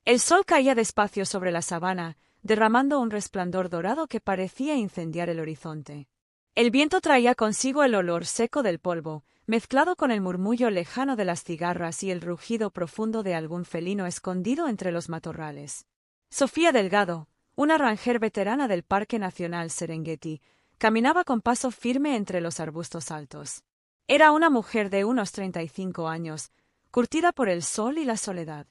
El sol caía despacio sobre la sabana, derramando un resplandor dorado que parecía incendiar el horizonte. El viento traía consigo el olor seco del polvo, mezclado con el murmullo lejano de las cigarras y el rugido profundo de algún felino escondido entre los matorrales. Sofía Delgado, una ranger veterana del Parque Nacional Serengeti, caminaba con paso firme entre los arbustos altos. Era una mujer de unos 35 años, curtida por el sol y la soledad.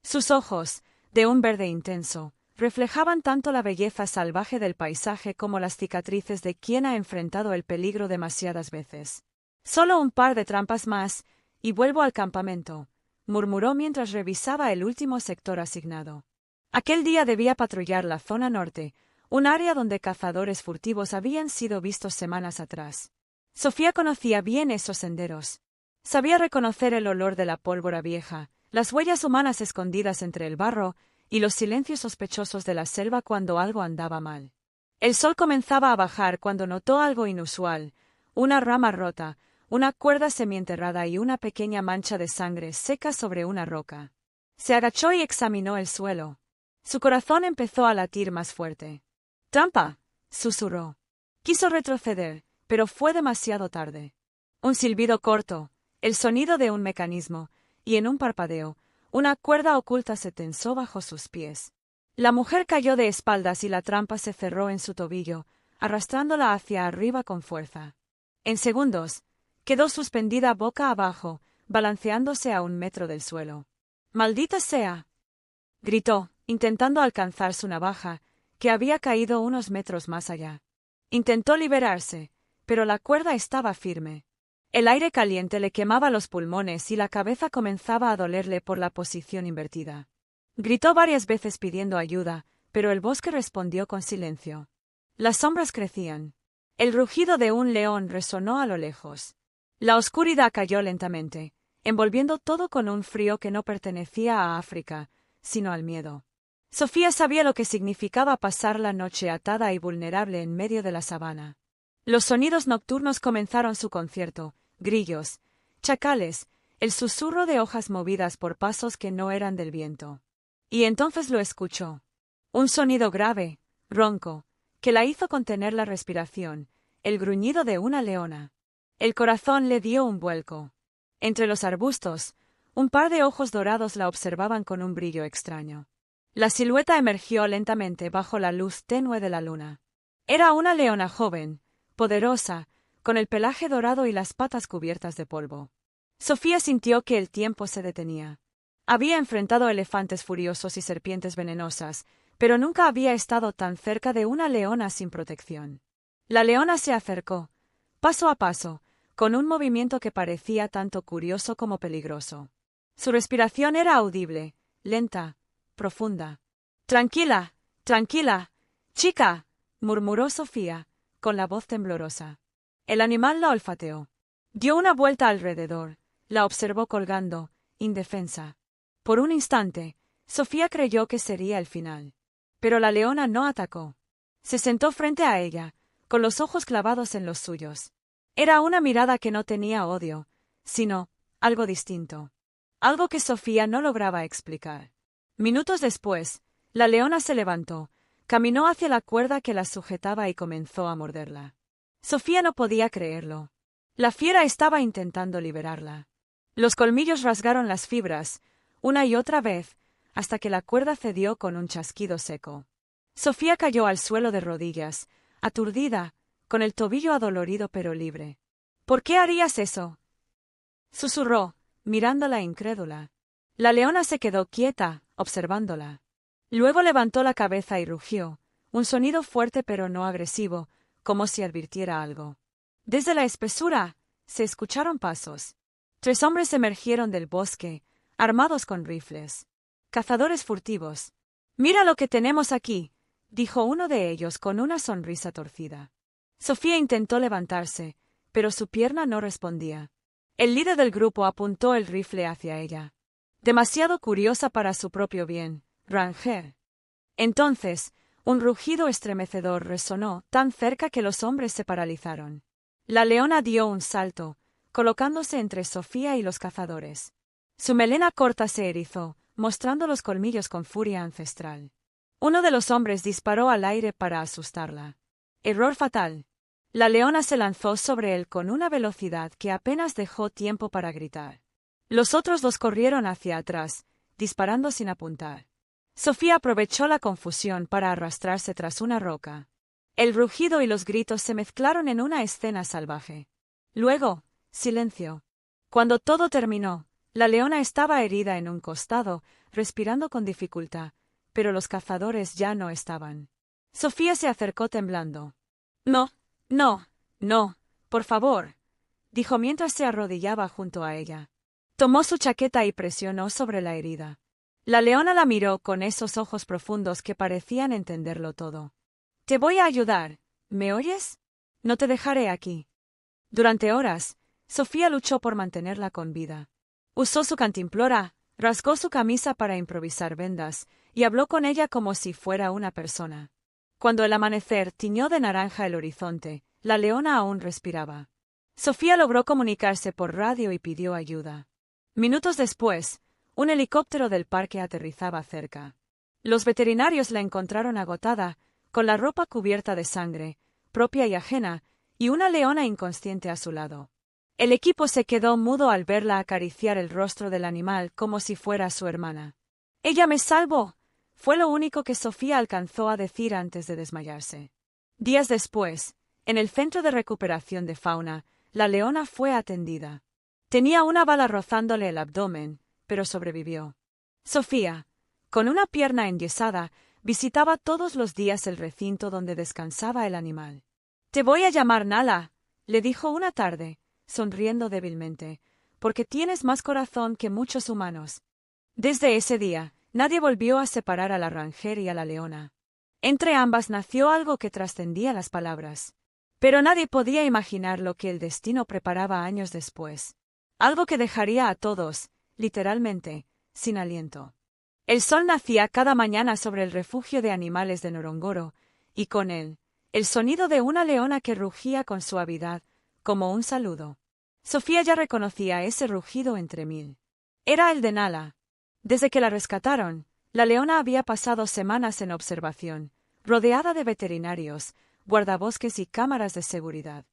Sus ojos, de un verde intenso, reflejaban tanto la belleza salvaje del paisaje como las cicatrices de quien ha enfrentado el peligro demasiadas veces. «Solo un par de trampas más, y vuelvo al campamento», murmuró mientras revisaba el último sector asignado. Aquel día debía patrullar la zona norte, un área donde cazadores furtivos habían sido vistos semanas atrás. Sofía conocía bien esos senderos. Sabía reconocer el olor de la pólvora vieja, las huellas humanas escondidas entre el barro y los silencios sospechosos de la selva cuando algo andaba mal. El sol comenzaba a bajar cuando notó algo inusual: una rama rota, una cuerda semienterrada y una pequeña mancha de sangre seca sobre una roca. Se agachó y examinó el suelo. Su corazón empezó a latir más fuerte. «¡Trampa!», susurró. Quiso retroceder, pero fue demasiado tarde. Un silbido corto, el sonido de un mecanismo, y en un parpadeo, una cuerda oculta se tensó bajo sus pies. La mujer cayó de espaldas y la trampa se cerró en su tobillo, arrastrándola hacia arriba con fuerza. En segundos, quedó suspendida boca abajo, balanceándose a 1 metro del suelo. «¡Maldita sea!», gritó, intentando alcanzar su navaja, que había caído unos metros más allá. Intentó liberarse, pero la cuerda estaba firme. El aire caliente le quemaba los pulmones y la cabeza comenzaba a dolerle por la posición invertida. Gritó varias veces pidiendo ayuda, pero el bosque respondió con silencio. Las sombras crecían. El rugido de un león resonó a lo lejos. La oscuridad cayó lentamente, envolviendo todo con un frío que no pertenecía a África, sino al miedo. Sofía sabía lo que significaba pasar la noche atada y vulnerable en medio de la sabana. Los sonidos nocturnos comenzaron su concierto: grillos, chacales, el susurro de hojas movidas por pasos que no eran del viento. Y entonces lo escuchó. Un sonido grave, ronco, que la hizo contener la respiración, el gruñido de una leona. El corazón le dio un vuelco. Entre los arbustos, un par de ojos dorados la observaban con un brillo extraño. La silueta emergió lentamente bajo la luz tenue de la luna. Era una leona joven, poderosa, con el pelaje dorado y las patas cubiertas de polvo. Sofía sintió que el tiempo se detenía. Había enfrentado elefantes furiosos y serpientes venenosas, pero nunca había estado tan cerca de una leona sin protección. La leona se acercó, paso a paso, con un movimiento que parecía tanto curioso como peligroso. Su respiración era audible, lenta, profunda. «Tranquila, tranquila, chica», murmuró Sofía, con la voz temblorosa. El animal la olfateó. Dio una vuelta alrededor, la observó colgando, indefensa. Por un instante, Sofía creyó que sería el final. Pero la leona no atacó. Se sentó frente a ella, con los ojos clavados en los suyos. Era una mirada que no tenía odio, sino algo distinto. Algo que Sofía no lograba explicar. Minutos después, la leona se levantó, caminó hacia la cuerda que la sujetaba y comenzó a morderla. Sofía no podía creerlo. La fiera estaba intentando liberarla. Los colmillos rasgaron las fibras, una y otra vez, hasta que la cuerda cedió con un chasquido seco. Sofía cayó al suelo de rodillas, aturdida, con el tobillo adolorido pero libre. «¿Por qué harías eso?», susurró, mirándola incrédula. La leona se quedó quieta, observándola. Luego levantó la cabeza y rugió, un sonido fuerte pero no agresivo, como si advirtiera algo. Desde la espesura se escucharon pasos. 3 hombres emergieron del bosque, armados con rifles. Cazadores furtivos. «Mira lo que tenemos aquí», dijo uno de ellos con una sonrisa torcida. Sofía intentó levantarse, pero su pierna no respondía. El líder del grupo apuntó el rifle hacia ella. Demasiado curiosa para su propio bien, Ranger. Entonces, un rugido estremecedor resonó tan cerca que los hombres se paralizaron. La leona dio un salto, colocándose entre Sofía y los cazadores. Su melena corta se erizó, mostrando los colmillos con furia ancestral. Uno de los hombres disparó al aire para asustarla. Error fatal. La leona se lanzó sobre él con una velocidad que apenas dejó tiempo para gritar. Los otros dos corrieron hacia atrás, disparando sin apuntar. Sofía aprovechó la confusión para arrastrarse tras una roca. El rugido y los gritos se mezclaron en una escena salvaje. Luego, silencio. Cuando todo terminó, la leona estaba herida en un costado, respirando con dificultad, pero los cazadores ya no estaban. Sofía se acercó temblando. No, no, no, por favor, dijo mientras se arrodillaba junto a ella. Tomó su chaqueta y presionó sobre la herida. La leona la miró con esos ojos profundos que parecían entenderlo todo. Te voy a ayudar, ¿me oyes? No te dejaré aquí. Durante horas, Sofía luchó por mantenerla con vida. Usó su cantimplora, rasgó su camisa para improvisar vendas, y habló con ella como si fuera una persona. Cuando el amanecer tiñó de naranja el horizonte, la leona aún respiraba. Sofía logró comunicarse por radio y pidió ayuda. Minutos después, un helicóptero del parque aterrizaba cerca. Los veterinarios la encontraron agotada, con la ropa cubierta de sangre, propia y ajena, y una leona inconsciente a su lado. El equipo se quedó mudo al verla acariciar el rostro del animal como si fuera su hermana. «¡Ella me salvó!», fue lo único que Sofía alcanzó a decir antes de desmayarse. Días después, en el centro de recuperación de fauna, la leona fue atendida. Tenía una bala rozándole el abdomen, pero sobrevivió. Sofía, con una pierna enyesada, visitaba todos los días el recinto donde descansaba el animal. «Te voy a llamar Nala», le dijo una tarde, sonriendo débilmente, «porque tienes más corazón que muchos humanos». Desde ese día, nadie volvió a separar a la Ranger y a la leona. Entre ambas nació algo que trascendía las palabras. Pero nadie podía imaginar lo que el destino preparaba años después. Algo que dejaría a todos, literalmente, sin aliento. El sol nacía cada mañana sobre el refugio de animales de Ngorongoro, y con él, el sonido de una leona que rugía con suavidad, como un saludo. Sofía ya reconocía ese rugido entre mil. Era el de Nala. Desde que la rescataron, la leona había pasado semanas en observación, rodeada de veterinarios, guardabosques y cámaras de seguridad.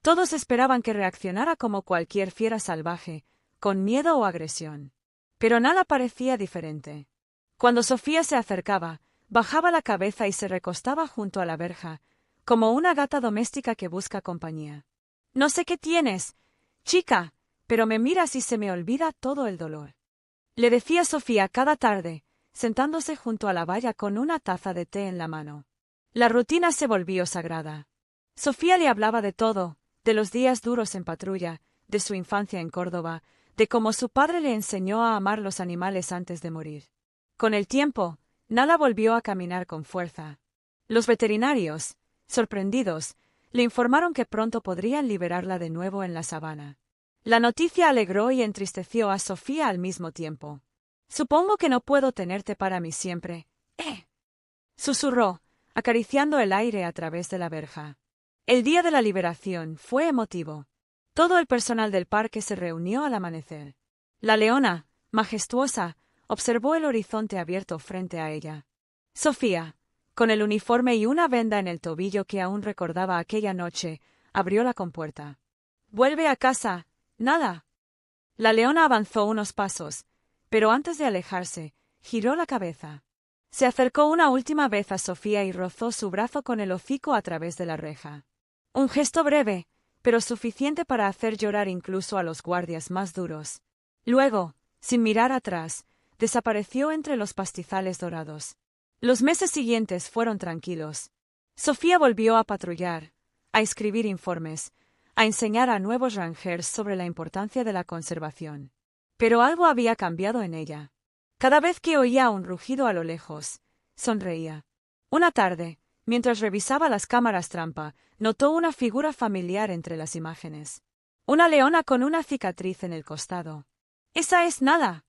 Todos esperaban que reaccionara como cualquier fiera salvaje, con miedo o agresión. Pero Nala parecía diferente. Cuando Sofía se acercaba, bajaba la cabeza y se recostaba junto a la verja, como una gata doméstica que busca compañía. «No sé qué tienes, chica, pero me miras y se me olvida todo el dolor», le decía Sofía cada tarde, sentándose junto a la valla con una taza de té en la mano. La rutina se volvió sagrada. Sofía le hablaba de todo, de los días duros en patrulla, de su infancia en Córdoba, de cómo su padre le enseñó a amar los animales antes de morir. Con el tiempo, Nala volvió a caminar con fuerza. Los veterinarios, sorprendidos, le informaron que pronto podrían liberarla de nuevo en la sabana. La noticia alegró y entristeció a Sofía al mismo tiempo. «Supongo que no puedo tenerte para mí siempre, ¿eh?», susurró, acariciando el aire a través de la verja. El día de la liberación fue emotivo. Todo el personal del parque se reunió al amanecer. La leona, majestuosa, observó el horizonte abierto frente a ella. Sofía, con el uniforme y una venda en el tobillo que aún recordaba aquella noche, abrió la compuerta. «Vuelve a casa, Nala». La leona avanzó unos pasos, pero antes de alejarse, giró la cabeza. Se acercó una última vez a Sofía y rozó su brazo con el hocico a través de la reja. Un gesto breve, pero suficiente para hacer llorar incluso a los guardias más duros. Luego, sin mirar atrás, desapareció entre los pastizales dorados. Los meses siguientes fueron tranquilos. Sofía volvió a patrullar, a escribir informes, a enseñar a nuevos rangers sobre la importancia de la conservación. Pero algo había cambiado en ella. Cada vez que oía un rugido a lo lejos, sonreía. Una tarde, mientras revisaba las cámaras trampa, notó una figura familiar entre las imágenes. Una leona con una cicatriz en el costado. «¡Esa es Nala!»,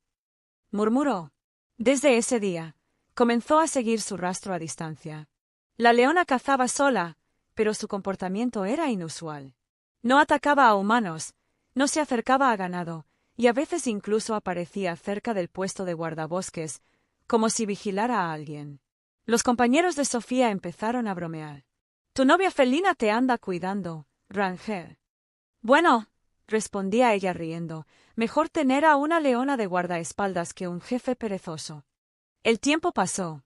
murmuró. Desde ese día, comenzó a seguir su rastro a distancia. La leona cazaba sola, pero su comportamiento era inusual. No atacaba a humanos, no se acercaba a ganado, y a veces incluso aparecía cerca del puesto de guardabosques, como si vigilara a alguien. Los compañeros de Sofía empezaron a bromear. «Tu novia felina te anda cuidando, Ranger». «Bueno», respondía ella riendo, «mejor tener a una leona de guardaespaldas que un jefe perezoso». El tiempo pasó.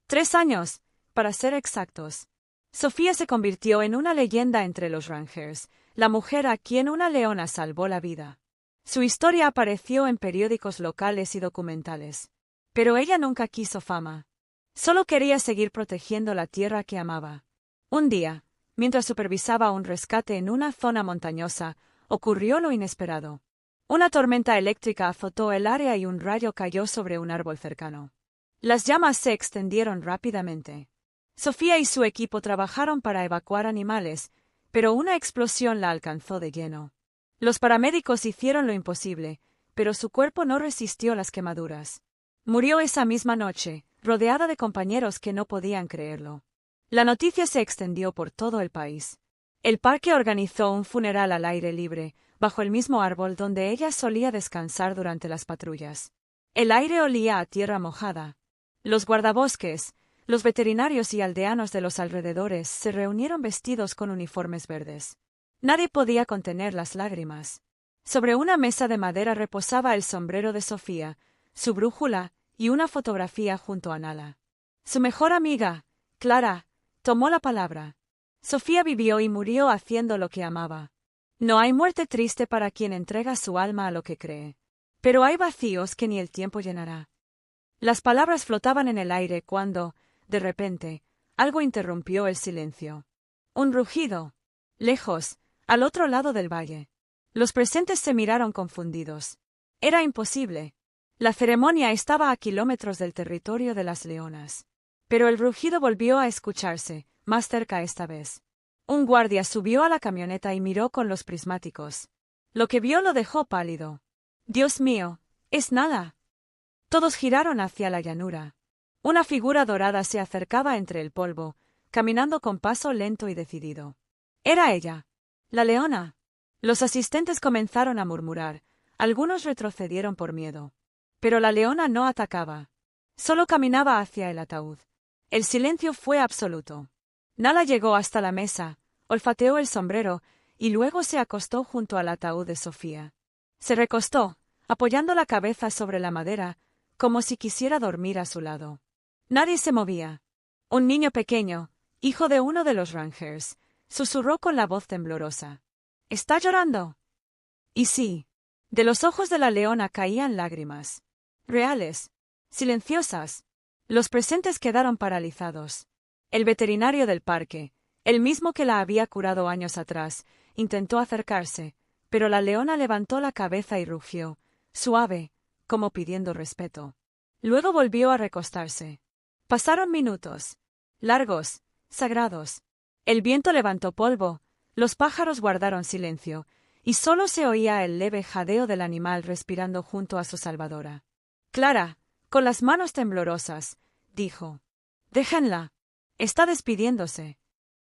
3 años, para ser exactos. Sofía se convirtió en una leyenda entre los Rangers, la mujer a quien una leona salvó la vida. Su historia apareció en periódicos locales y documentales. Pero ella nunca quiso fama. Solo quería seguir protegiendo la tierra que amaba. Un día, mientras supervisaba un rescate en una zona montañosa, ocurrió lo inesperado. Una tormenta eléctrica azotó el área y un rayo cayó sobre un árbol cercano. Las llamas se extendieron rápidamente. Sofía y su equipo trabajaron para evacuar animales, pero una explosión la alcanzó de lleno. Los paramédicos hicieron lo imposible, pero su cuerpo no resistió las quemaduras. Murió esa misma noche, rodeada de compañeros que no podían creerlo. La noticia se extendió por todo el país. El parque organizó un funeral al aire libre, bajo el mismo árbol donde ella solía descansar durante las patrullas. El aire olía a tierra mojada. Los guardabosques, los veterinarios y aldeanos de los alrededores se reunieron vestidos con uniformes verdes. Nadie podía contener las lágrimas. Sobre una mesa de madera reposaba el sombrero de Sofía, su brújula y una fotografía junto a Nala. Su mejor amiga, Clara, tomó la palabra. Sofía vivió y murió haciendo lo que amaba. No hay muerte triste para quien entrega su alma a lo que cree. Pero hay vacíos que ni el tiempo llenará. Las palabras flotaban en el aire cuando, de repente, algo interrumpió el silencio. Un rugido. Lejos, al otro lado del valle. Los presentes se miraron confundidos. Era imposible. La ceremonia estaba a kilómetros del territorio de las leonas. Pero el rugido volvió a escucharse, más cerca esta vez. Un guardia subió a la camioneta y miró con los prismáticos. Lo que vio lo dejó pálido. «Dios mío, es nada». Todos giraron hacia la llanura. Una figura dorada se acercaba entre el polvo, caminando con paso lento y decidido. Era ella, la leona. Los asistentes comenzaron a murmurar, algunos retrocedieron por miedo. Pero la leona no atacaba. Solo caminaba hacia el ataúd. El silencio fue absoluto. Nala llegó hasta la mesa, olfateó el sombrero y luego se acostó junto al ataúd de Sofía. Se recostó, apoyando la cabeza sobre la madera, como si quisiera dormir a su lado. Nadie se movía. Un niño pequeño, hijo de uno de los Rangers, susurró con la voz temblorosa. «¿Está llorando?» Y sí, de los ojos de la leona caían lágrimas. Reales, silenciosas. Los presentes quedaron paralizados. El veterinario del parque, el mismo que la había curado años atrás, intentó acercarse, pero la leona levantó la cabeza y rugió, suave, como pidiendo respeto. Luego volvió a recostarse. Pasaron minutos. Largos, sagrados. El viento levantó polvo, los pájaros guardaron silencio, y solo se oía el leve jadeo del animal respirando junto a su salvadora. Clara, con las manos temblorosas, dijo: «Déjenla. Está despidiéndose».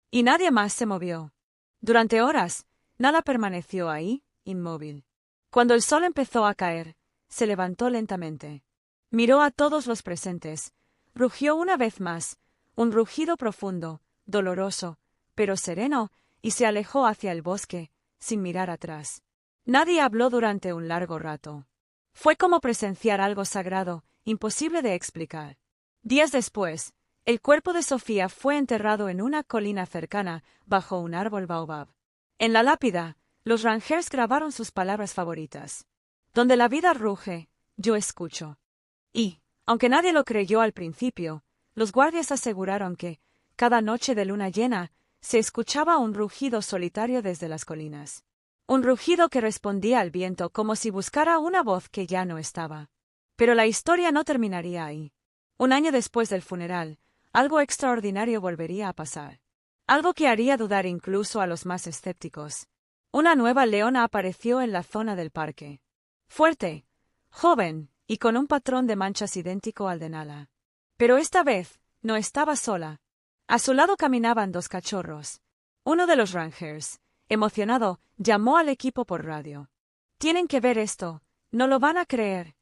Y nadie más se movió. Durante horas, Nala permaneció ahí, inmóvil. Cuando el sol empezó a caer, se levantó lentamente. Miró a todos los presentes, rugió una vez más, un rugido profundo, doloroso, pero sereno, y se alejó hacia el bosque, sin mirar atrás. Nadie habló durante un largo rato. Fue como presenciar algo sagrado, imposible de explicar. Días después, el cuerpo de Sofía fue enterrado en una colina cercana, bajo un árbol baobab. En la lápida, los Rangers grabaron sus palabras favoritas. «Donde la vida ruge, yo escucho». Y, aunque nadie lo creyó al principio, los guardias aseguraron que, cada noche de luna llena, se escuchaba un rugido solitario desde las colinas. Un rugido que respondía al viento como si buscara una voz que ya no estaba. Pero la historia no terminaría ahí. Un año después del funeral, algo extraordinario volvería a pasar. Algo que haría dudar incluso a los más escépticos. Una nueva leona apareció en la zona del parque. Fuerte, joven, y con un patrón de manchas idéntico al de Nala. Pero esta vez, no estaba sola. A su lado caminaban 2 cachorros. Uno de los Rangers, emocionado, llamó al equipo por radio. «Tienen que ver esto», No lo van a creer.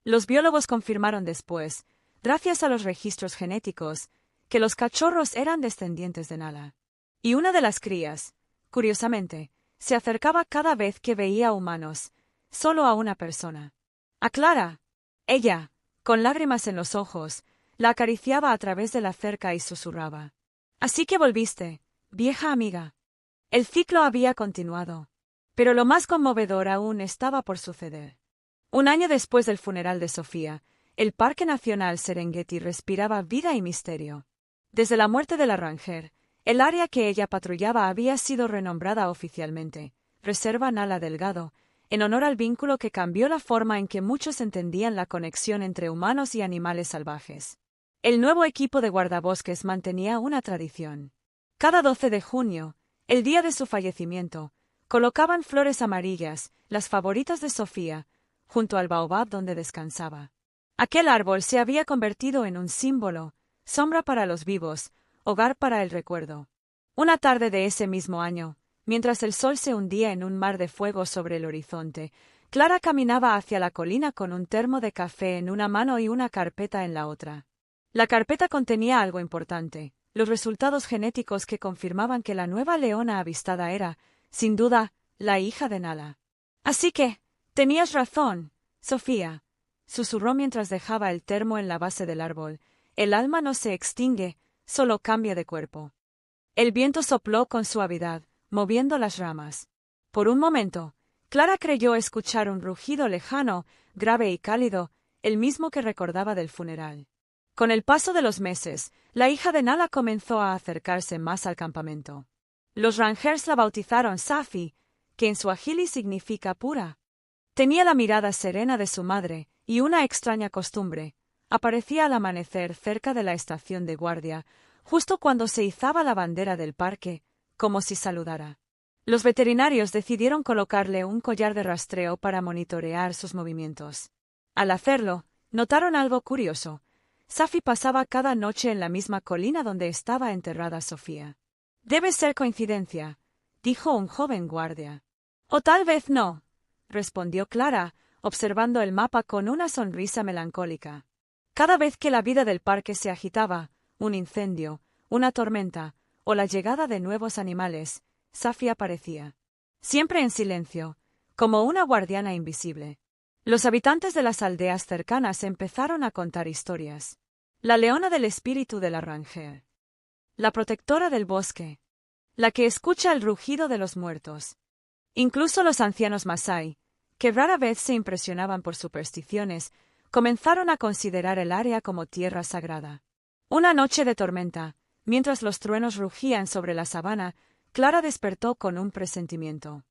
Los biólogos confirmaron después, gracias a los registros genéticos, que los cachorros eran descendientes de Nala. Y una de las crías, curiosamente, se acercaba cada vez que veía humanos, solo a una persona. A Clara. Ella, con lágrimas en los ojos, la acariciaba a través de la cerca y susurraba. Así que volviste, vieja amiga. El ciclo había continuado. Pero lo más conmovedor aún estaba por suceder. Un año después del funeral de Sofía, el Parque Nacional Serengeti respiraba vida y misterio. Desde la muerte de la Ranger, el área que ella patrullaba había sido renombrada oficialmente, Reserva Nala Delgado, en honor al vínculo que cambió la forma en que muchos entendían la conexión entre humanos y animales salvajes. El nuevo equipo de guardabosques mantenía una tradición. Cada 12 de junio, el día de su fallecimiento, colocaban flores amarillas, las favoritas de Sofía, junto al baobab donde descansaba. Aquel árbol se había convertido en un símbolo, sombra para los vivos, hogar para el recuerdo. Una tarde de ese mismo año, mientras el sol se hundía en un mar de fuego sobre el horizonte, Clara caminaba hacia la colina con un termo de café en una mano y una carpeta en la otra. La carpeta contenía algo importante, los resultados genéticos que confirmaban que la nueva leona avistada era, sin duda, la hija de Nala. Así que, tenías razón, Sofía, susurró mientras dejaba el termo en la base del árbol. El alma no se extingue, solo cambia de cuerpo. El viento sopló con suavidad, moviendo las ramas. Por un momento, Clara creyó escuchar un rugido lejano, grave y cálido, el mismo que recordaba del funeral. Con el paso de los meses, la hija de Nala comenzó a acercarse más al campamento. Los Rangers la bautizaron Safi, que en suajili significa pura. Tenía la mirada serena de su madre, y una extraña costumbre. Aparecía al amanecer cerca de la estación de guardia, justo cuando se izaba la bandera del parque, como si saludara. Los veterinarios decidieron colocarle un collar de rastreo para monitorear sus movimientos. Al hacerlo, notaron algo curioso. Safi pasaba cada noche en la misma colina donde estaba enterrada Sofía. Debe ser coincidencia, dijo un joven guardia. O tal vez no, respondió Clara, observando el mapa con una sonrisa melancólica. Cada vez que la vida del parque se agitaba, un incendio, una tormenta, o la llegada de nuevos animales, Safi aparecía. Siempre en silencio, como una guardiana invisible. Los habitantes de las aldeas cercanas empezaron a contar historias. La leona del espíritu de la Ranger. La protectora del bosque. La que escucha el rugido de los muertos. Incluso los ancianos masái, que rara vez se impresionaban por supersticiones, comenzaron a considerar el área como tierra sagrada. Una noche de tormenta, mientras los truenos rugían sobre la sabana, Clara despertó con un presentimiento.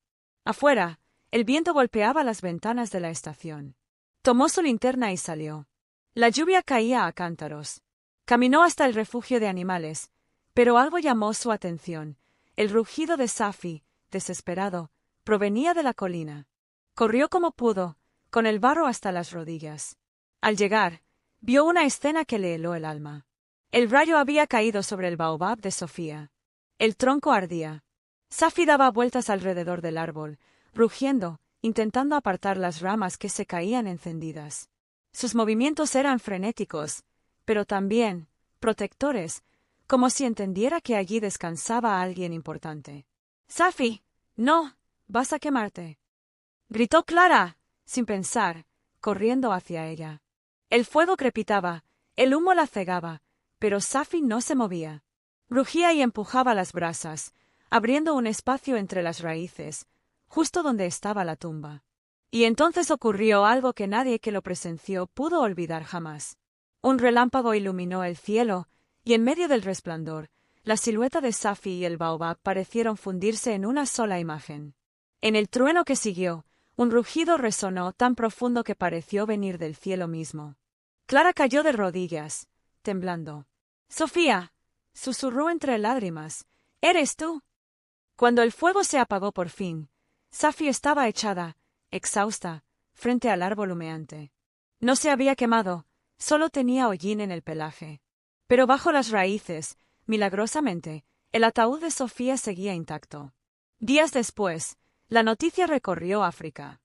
Afuera, el viento golpeaba las ventanas de la estación. Tomó su linterna y salió. La lluvia caía a cántaros. Caminó hasta el refugio de animales, pero algo llamó su atención. El rugido de Safi, desesperado, provenía de la colina. Corrió como pudo, con el barro hasta las rodillas. Al llegar, vio una escena que le heló el alma. El rayo había caído sobre el baobab de Sofía. El tronco ardía. Safi daba vueltas alrededor del árbol, rugiendo, intentando apartar las ramas que se caían encendidas. Sus movimientos eran frenéticos, pero también protectores, como si entendiera que allí descansaba alguien importante. —¡Safi! ¡No! ¡Vas a quemarte! —gritó Clara, sin pensar, corriendo hacia ella. El fuego crepitaba, el humo la cegaba, pero Safi no se movía. Rugía y empujaba las brasas, abriendo un espacio entre las raíces, justo donde estaba la tumba. Y entonces ocurrió algo que nadie que lo presenció pudo olvidar jamás. Un relámpago iluminó el cielo, y en medio del resplandor, la silueta de Safi y el baobab parecieron fundirse en una sola imagen. En el trueno que siguió, un rugido resonó tan profundo que pareció venir del cielo mismo. Clara cayó de rodillas, temblando. —¡Sofía! —susurró entre lágrimas—, ¿eres tú? Cuando el fuego se apagó por fin, Safi estaba echada, exhausta, frente al árbol humeante. No se había quemado, solo tenía hollín en el pelaje. Pero bajo las raíces, milagrosamente, el ataúd de Sofía seguía intacto. Días después, la noticia recorrió África.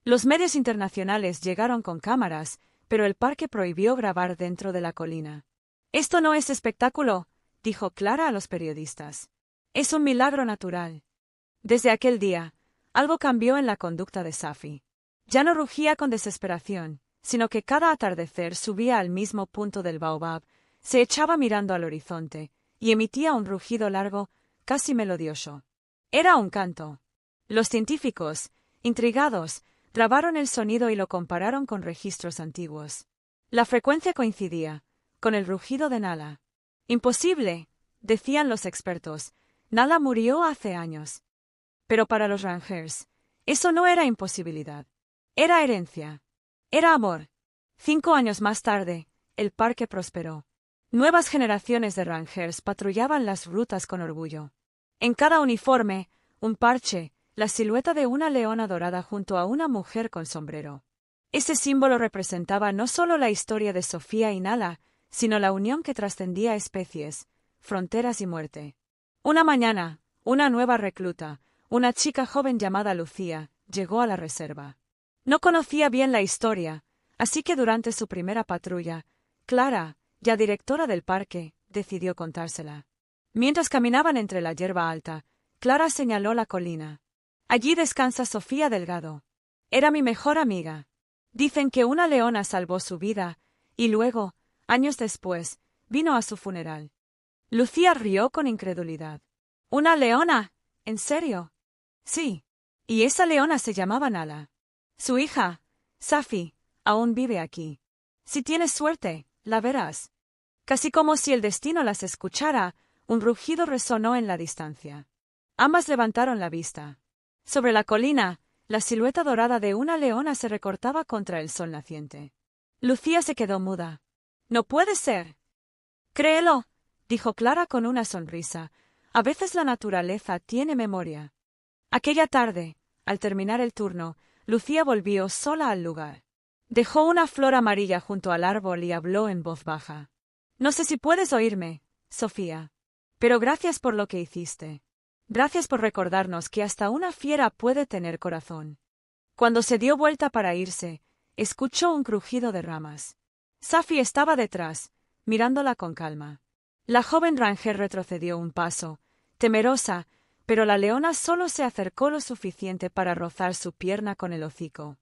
Los medios internacionales llegaron con cámaras, pero el parque prohibió grabar dentro de la colina. «Esto no es espectáculo», dijo Clara a los periodistas. «Es un milagro natural». Desde aquel día, algo cambió en la conducta de Safi. Ya no rugía con desesperación, sino que cada atardecer subía al mismo punto del baobab, se echaba mirando al horizonte, y emitía un rugido largo, casi melodioso. Era un canto. Los científicos, intrigados, grabaron el sonido y lo compararon con registros antiguos. La frecuencia coincidía, con el rugido de Nala. «Imposible», decían los expertos, «Nala murió hace años». Pero para los Rangers, eso no era imposibilidad. Era herencia. Era amor. 5 años más tarde, el parque prosperó. Nuevas generaciones de Rangers patrullaban las rutas con orgullo. En cada uniforme, un parche, la silueta de una leona dorada junto a una mujer con sombrero. Ese símbolo representaba no solo la historia de Sofía y Nala, sino la unión que trascendía especies, fronteras y muerte. Una mañana, una nueva recluta, una chica joven llamada Lucía, llegó a la reserva. No conocía bien la historia, así que durante su primera patrulla, Clara, ya directora del parque, decidió contársela. Mientras caminaban entre la hierba alta, Clara señaló la colina. «Allí descansa Sofía Delgado. Era mi mejor amiga. Dicen que una leona salvó su vida, y luego, años después, vino a su funeral». Lucía rió con incredulidad. «¿Una leona? ¿En serio?» «Sí. Y esa leona se llamaba Nala. Su hija, Safi, aún vive aquí. Si tienes suerte, la verás». Casi como si el destino las escuchara, un rugido resonó en la distancia. Ambas levantaron la vista. Sobre la colina, la silueta dorada de una leona se recortaba contra el sol naciente. Lucía se quedó muda. «No puede ser». «Créelo», dijo Clara con una sonrisa. «A veces la naturaleza tiene memoria». Aquella tarde, al terminar el turno, Lucía volvió sola al lugar. Dejó una flor amarilla junto al árbol y habló en voz baja. «No sé si puedes oírme, Sofía. Pero gracias por lo que hiciste. Gracias por recordarnos que hasta una fiera puede tener corazón». Cuando se dio vuelta para irse, escuchó un crujido de ramas. Safi estaba detrás, mirándola con calma. La joven Ranger retrocedió un paso, temerosa, pero la leona solo se acercó lo suficiente para rozar su pierna con el hocico.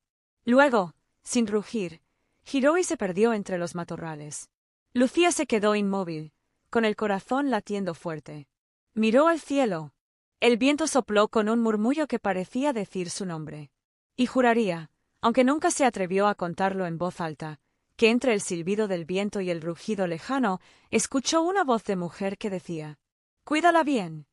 Luego, sin rugir, giró y se perdió entre los matorrales. Lucía se quedó inmóvil, con el corazón latiendo fuerte. Miró al cielo. El viento sopló con un murmullo que parecía decir su nombre. Y juraría, aunque nunca se atrevió a contarlo en voz alta, que entre el silbido del viento y el rugido lejano, escuchó una voz de mujer que decía: «Cuídala bien».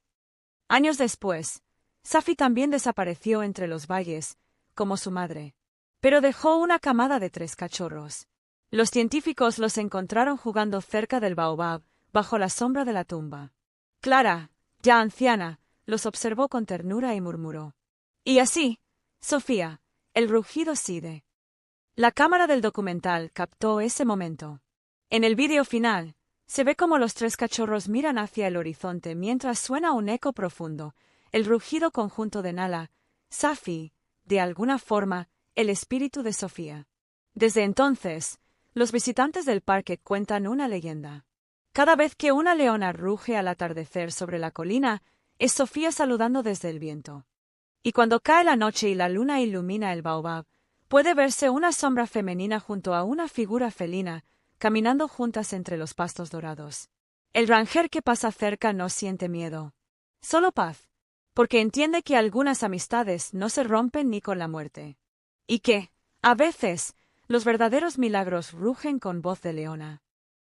Años después, Safi también desapareció entre los valles, como su madre. Pero dejó una camada de 3 cachorros. Los científicos los encontraron jugando cerca del baobab, bajo la sombra de la tumba. Clara, ya anciana, los observó con ternura y murmuró: «Y así, Sofía, el rugido sigue». La cámara del documental captó ese momento. En el vídeo final, se ve como los 3 cachorros miran hacia el horizonte mientras suena un eco profundo, el rugido conjunto de Nala, Safi, de alguna forma, el espíritu de Sofía. Desde entonces, los visitantes del parque cuentan una leyenda. Cada vez que una leona ruge al atardecer sobre la colina, es Sofía saludando desde el viento. Y cuando cae la noche y la luna ilumina el baobab, puede verse una sombra femenina junto a una figura felina, caminando juntas entre los pastos dorados. El Ranger que pasa cerca no siente miedo, solo paz, porque entiende que algunas amistades no se rompen ni con la muerte. Y que, a veces, los verdaderos milagros rugen con voz de leona.